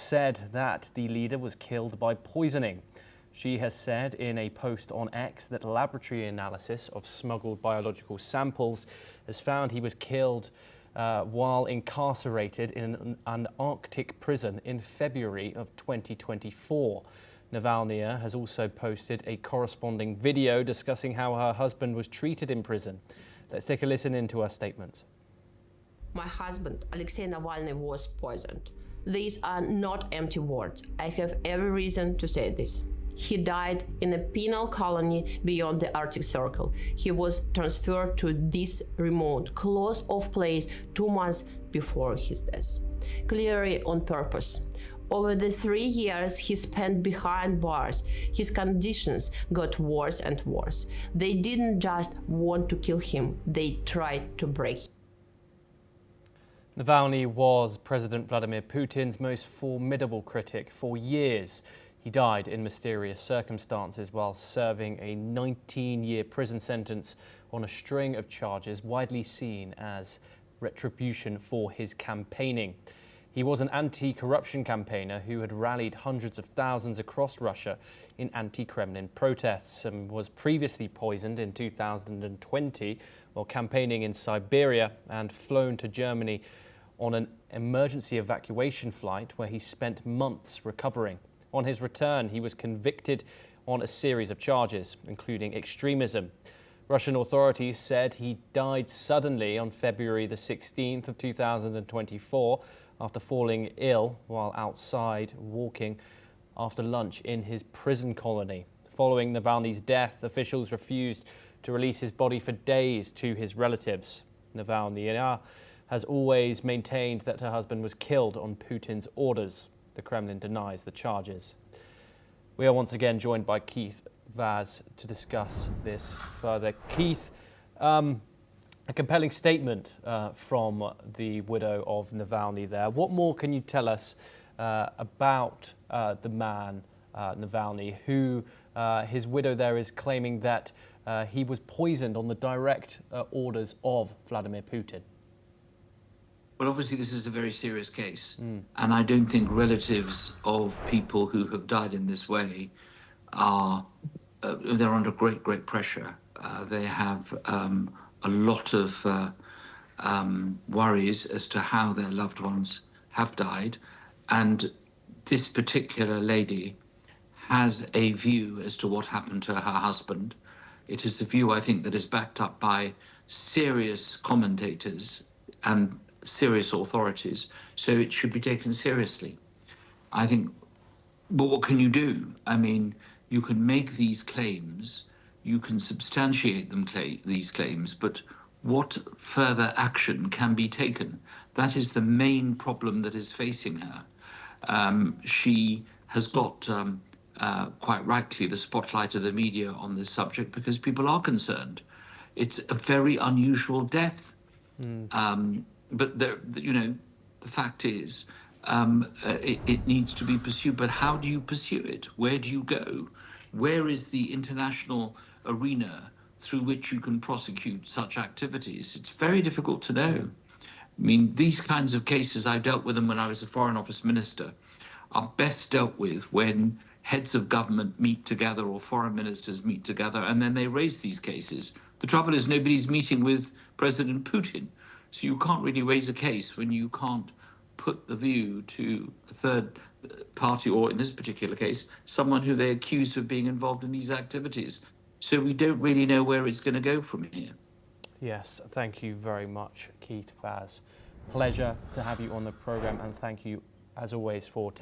said that the leader was killed by poisoning. She has said in a post on X that laboratory analysis of smuggled biological samples has found he was killed while incarcerated in an Arctic prison in February of 2024. Navalnaya has also posted a corresponding video discussing how her husband was treated in prison. Let's take a listen into her statements. My husband, Alexei Navalny, was poisoned. These are not empty words. I have every reason to say this. He died in a penal colony beyond the Arctic Circle. He was transferred to this remote, closed-off place 2 months before his death, clearly on purpose. Over the 3 years he spent behind bars, his conditions got worse and worse. They didn't just want to kill him, they tried to break him. Navalny was President Vladimir Putin's most formidable critic for years. He died in mysterious circumstances while serving a 19-year prison sentence on a string of charges widely seen as retribution for his campaigning. He was an anti-corruption campaigner who had rallied hundreds of thousands across Russia in anti-Kremlin protests and was previously poisoned in 2020 while campaigning in Siberia and flown to Germany on an emergency evacuation flight where he spent months recovering. On his return, he was convicted on a series of charges, including extremism. Russian authorities said he died suddenly on February the 16th of 2024 after falling ill while outside walking after lunch in his prison colony. Following Navalny's death, officials refused to release his body for days to his relatives. Navalnaya has always maintained that her husband was killed on Putin's orders. The Kremlin denies the charges. We are once again joined by Keith Vaz to discuss this further. Keith, a compelling statement from the widow of Navalny there. What more can you tell us about the man, Navalny, who his widow there is claiming that he was poisoned on the direct orders of Vladimir Putin? Well, obviously, this is a very serious case, and I don't think relatives of people who have died in this way are they're under great pressure. They have a lot of worries as to how their loved ones have died, and this particular lady has a view as to what happened to her husband. It is a view, I think, that is backed up by serious commentators and serious authorities, so it should be taken seriously, I think. But what can you do? I mean, you can make these claims, you can substantiate them, these claims, but what further action can be taken? That is the main problem that is facing her. She has got, quite rightly, the spotlight of the media on this subject because people are concerned. It's a very unusual death. But the fact is, it needs to be pursued. But how do you pursue it? Where do you go? Where is the international arena through which you can prosecute such activities? It's very difficult to know. I mean, these kinds of cases, I dealt with them when I was a Foreign Office Minister, are best dealt with when heads of government meet together or foreign ministers meet together, and then they raise these cases. The trouble is nobody's meeting with President Putin. So you can't really raise a case when you can't put the view to a third party, or in this particular case, someone who they accuse of being involved in these activities. So we don't really know where it's going to go from here. Yes, thank you very much, Keith Vaz. Pleasure to have you on the programme, and thank you, as always, for taking